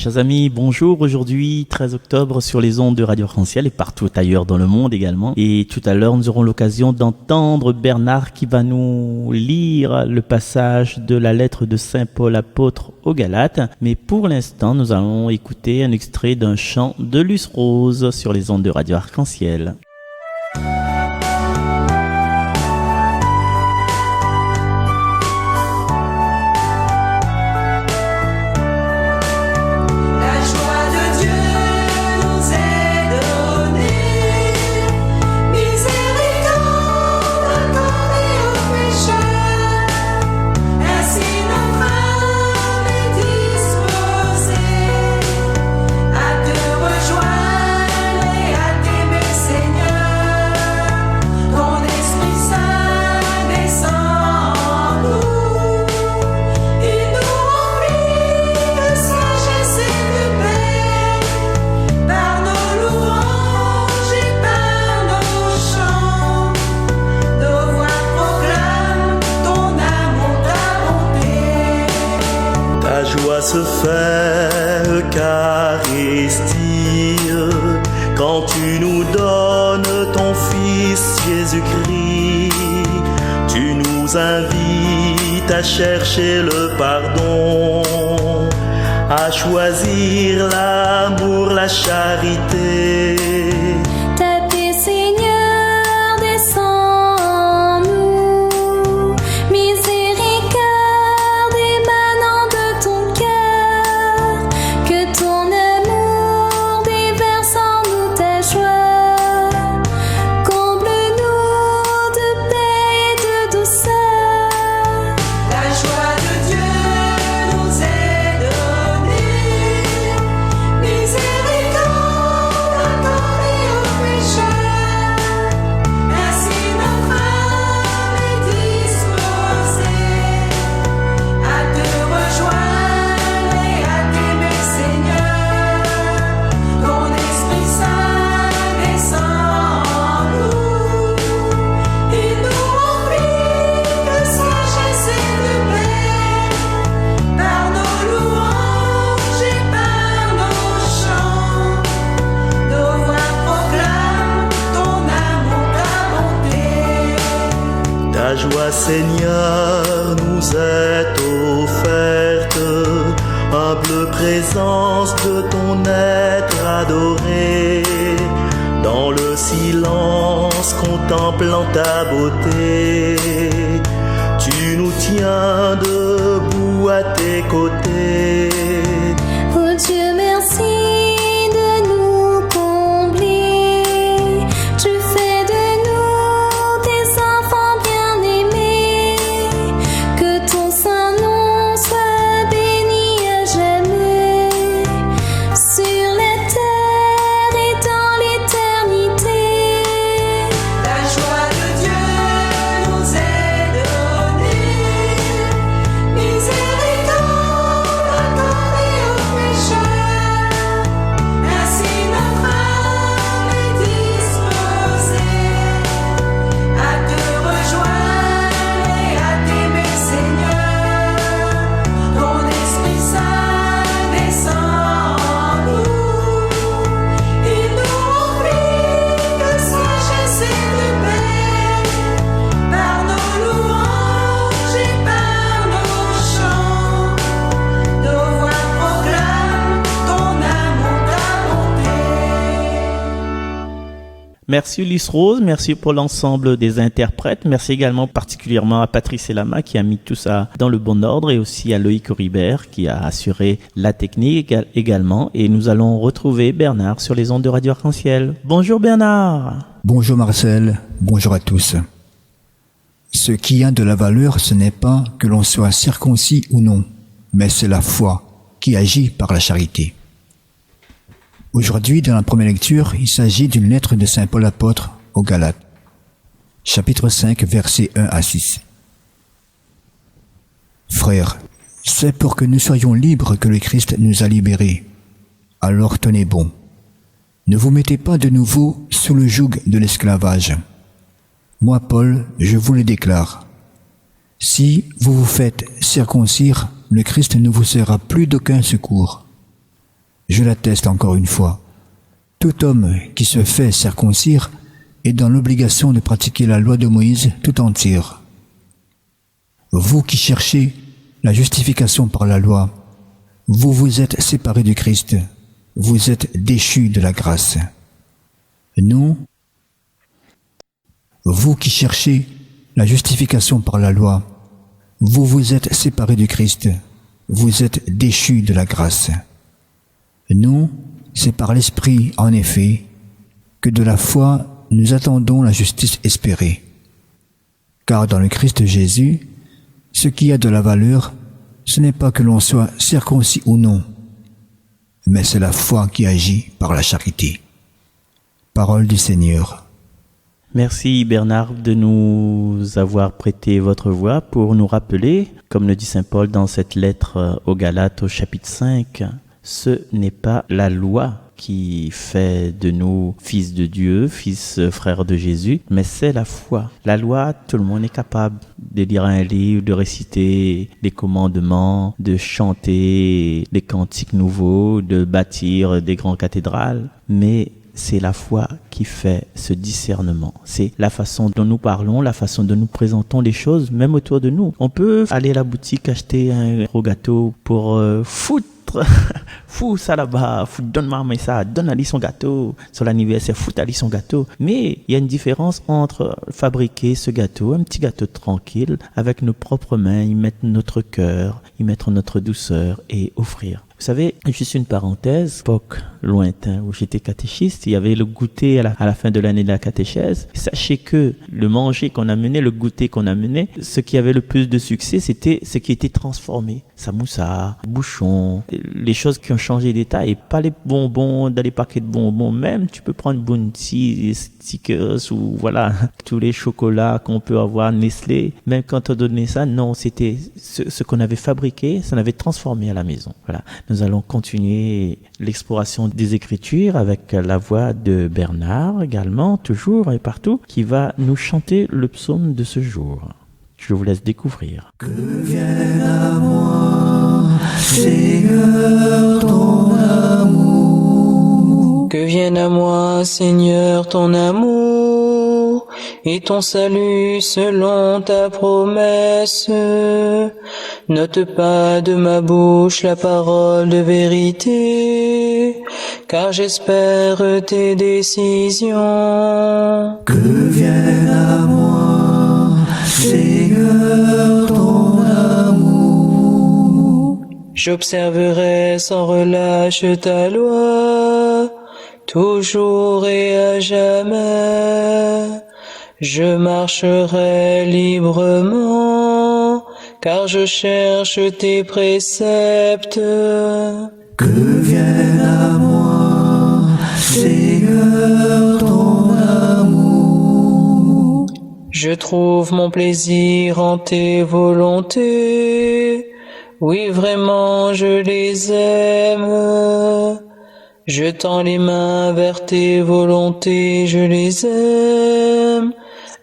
Chers amis, bonjour. Aujourd'hui, 13 octobre, sur les ondes de Radio Arc-en-Ciel et partout ailleurs dans le monde également. Et tout à l'heure, nous aurons l'occasion d'entendre Bernard qui va nous lire le passage de la lettre de Saint Paul apôtre aux Galates. Mais pour l'instant, nous allons écouter un extrait d'un chant de Luce Rose sur les ondes de Radio Arc-en-Ciel. Se fait Eucharistie quand tu nous donnes ton Fils Jésus-Christ. Tu nous invites à chercher le pardon, à choisir l'amour, la charité. La joie, Seigneur, nous est offerte, humble présence de ton être adoré. Dans le silence, contemplant ta beauté, tu nous tiens debout à tes côtés. Oh Dieu, merci de nous combler. Tu fais de nous tes enfants bien-aimés. Que ton saint nom soit béni à jamais, sur la terre et dans l'éternité. La joie de Dieu nous est donnée. Miséricorde accordée aux pécheurs. Ainsi notre âme est disposée à te rejoindre et à t'aimer, Seigneur. Ton Esprit Saint descend en nous. Il nous remplit de sagesse et de paix, par nos louanges et par nos chants. Nos voix proclament ton amour, ta bonté. Merci Luce Rose, merci pour l'ensemble des interprètes, merci également particulièrement à Patrice Elama qui a mis tout ça dans le bon ordre et aussi à Loïc Ribert qui a assuré la technique également. Et nous allons retrouver Bernard sur les ondes de Radio Arc-en-Ciel. Bonjour Bernard. Bonjour Marcel, bonjour à tous. Ce qui a de la valeur, ce n'est pas que l'on soit circoncis ou non, mais c'est la foi qui agit par la charité. Aujourd'hui, dans la première lecture, il s'agit d'une lettre de Saint Paul apôtre aux Galates, chapitre 5, versets 1 à 6. Frères, c'est pour que nous soyons libres que le Christ nous a libérés. Alors tenez bon. Ne vous mettez pas de nouveau sous le joug de l'esclavage. Moi, Paul, je vous le déclare. Si vous vous faites circoncire, le Christ ne vous sera plus d'aucun secours. Je l'atteste encore une fois. Tout homme qui se fait circoncire est dans l'obligation de pratiquer la loi de Moïse tout entière. Vous qui cherchez la justification par la loi, vous vous êtes séparés du Christ, vous êtes déchus de la grâce. Nous, vous qui cherchez la justification par la loi, vous vous êtes séparés du Christ, vous êtes déchus de la grâce. Nous, c'est par l'Esprit, en effet, que de la foi nous attendons la justice espérée. Car dans le Christ Jésus, ce qui a de la valeur, ce n'est pas que l'on soit circoncis ou non, mais c'est la foi qui agit par la charité. Parole du Seigneur. Merci Bernard de nous avoir prêté votre voix pour nous rappeler, comme le dit Saint Paul dans cette lettre aux Galates au chapitre 5, ce n'est pas la loi qui fait de nous fils de Dieu, fils frères de Jésus, mais c'est la foi. La loi, tout le monde est capable de lire un livre, de réciter les commandements, de chanter les cantiques nouveaux, de bâtir des grandes cathédrales, mais c'est la foi qui fait ce discernement. C'est la façon dont nous parlons, la façon dont nous présentons les choses, même autour de nous. On peut aller à la boutique acheter un gros gâteau pour foutre fou ça là-bas, donne-moi ça, donne Ali son gâteau, sur l'anniversaire, fout Ali son gâteau. Mais il y a une différence entre fabriquer ce gâteau, un petit gâteau tranquille, avec nos propres mains, y mettre notre cœur, y mettre notre douceur et offrir. Vous savez, juste une parenthèse, époque lointain où j'étais catéchiste, il y avait le goûter à la fin de l'année de la catéchèse. Sachez que le manger qu'on amenait, le goûter qu'on amenait, ce qui avait le plus de succès, c'était ce qui était transformé. Samoussa, bouchon, les choses qui ont changé d'état et pas les bonbons dans les paquets de bonbons. Même, tu peux prendre Bounty, Stickers ou voilà, tous les chocolats qu'on peut avoir, Nestlé. Même quand on donnait ça, non, c'était ce qu'on avait fabriqué, ça l'avait transformé à la maison. Voilà. Nous allons continuer l'exploration des Écritures avec la voix de Bernard également, toujours et partout, qui va nous chanter le psaume de ce jour. Je vous laisse découvrir. Que vienne à moi, Seigneur, ton amour. Que vienne à moi, Seigneur, ton amour et ton salut selon ta promesse. Note pas de ma bouche la parole de vérité, car j'espère tes décisions. Que vienne à moi, Seigneur, ton amour. J'observerai sans relâche ta loi, toujours et à jamais. Je marcherai librement, car je cherche tes préceptes. Que vienne à moi, Seigneur, ton amour. Je trouve mon plaisir en tes volontés, oui vraiment je les aime. Je tends les mains vers tes volontés, je les aime.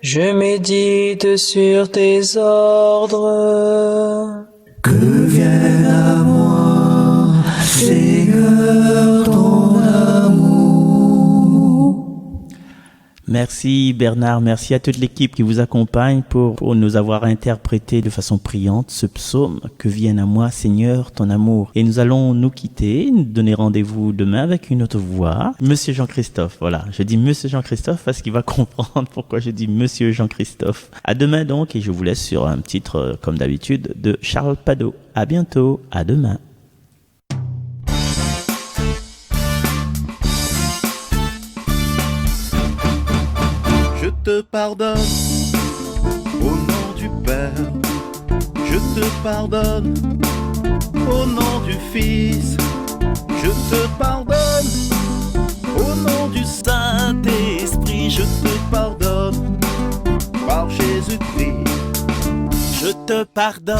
Je médite sur tes ordres. Que vienne à moi, Seigneur, ton amour. Merci Bernard, merci à toute l'équipe qui vous accompagne pour nous avoir interprété de façon brillante ce psaume. Que vienne à moi, Seigneur, ton amour. Et nous allons nous quitter, nous donner rendez-vous demain avec une autre voix. Monsieur Jean-Christophe, voilà. Je dis Monsieur Jean-Christophe parce qu'il va comprendre pourquoi je dis Monsieur Jean-Christophe. À demain donc, et je vous laisse sur un titre, comme d'habitude, de Charles Padeau. À bientôt, à demain. Je te pardonne au nom du Père. Je te pardonne au nom du Fils. Je te pardonne au nom du Saint-Esprit. Je te pardonne par Jésus-Christ. Je te pardonne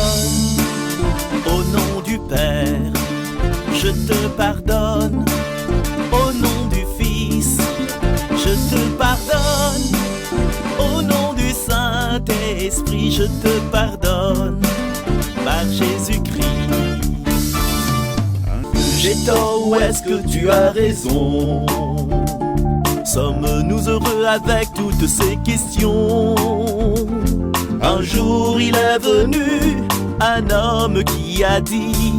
au nom du Père. Je te pardonne au nom du Fils. Je te pardonne au nom du Saint-Esprit. Je te pardonne par Jésus-Christ. j'ai tort ou est-ce que tu as raison? Sommes-nous heureux avec toutes ces questions? Un jour il est venu un homme qui a dit: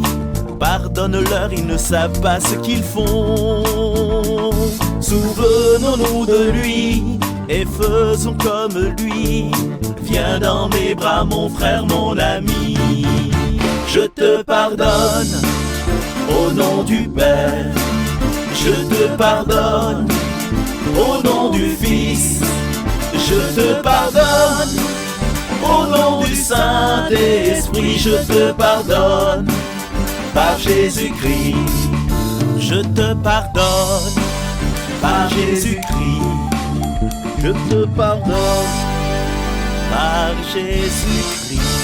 pardonne-leur, ils ne savent pas ce qu'ils font. Souvenons-nous de lui et faisons comme lui. Viens dans mes bras mon frère, mon ami. Je te pardonne au nom du Père. Je te pardonne au nom du Fils. Je te pardonne au nom du Saint-Esprit. Je te pardonne par Jésus-Christ. Je te pardonne par Jésus-Christ. Je te pardonne par Jésus-Christ.